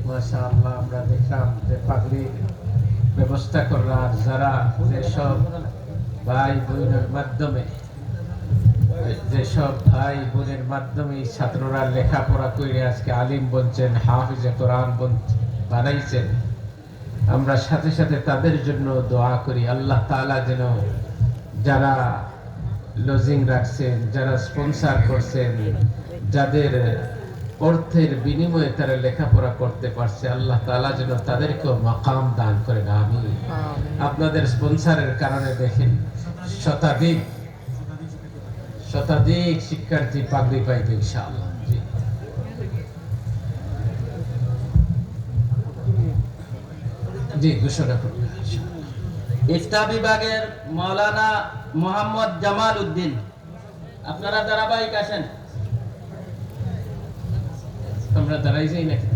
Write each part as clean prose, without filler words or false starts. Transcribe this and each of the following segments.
মাশাআল্লাহ, আমরা দেখলাম যে পাগড়ির ব্যবস্থা করার যারা যেসব ভাই বোনের মাধ্যমে ছাত্ররা লেখাপড়া করে আজকে আলিম বনছেন, হাফিজে কোরআন বানাইছেন, আমরা সাথে সাথে তাদের জন্য দোয়া করি আল্লাহ তাআলা যেন যারা লজিং রাখছেন, যারা স্পন্সর করছেন, যাদের অর্থের বিনিময়ে তারা লেখাপড়া করতে পারছে, আল্লাহ তাআলা যেন তাদেরকেও মাকাম দান করেন, আমিন। আপনাদের স্পন্সরের কারণে দেখেন শতাধিক শিক্ষার্থী পাগড়ি পাইবে ইনশাআল্লাহ। জি ঘোষণা করুন। ইফতা বিভাগের মাওলানা মোহাম্মদ জামাল উদ্দিন, আপনারা ধারাবাহিক আসেন। আমরা দাঁড়াই যাই নাকি?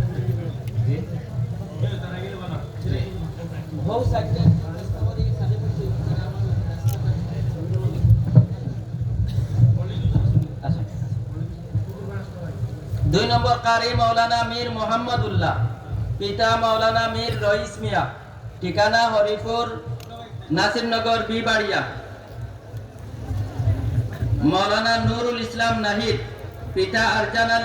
দুই নম্বর কারি মাওলানা মীর মোহাম্মদুল্লাহ, পিতা মাওলানা মীর রইস মিয়া, ঠিকানা হরিপুর নাসিরনগর বিবাড়িয়া। মাওলানা নুরুল ইসলাম নাহিদ, পিতা আরজান আলী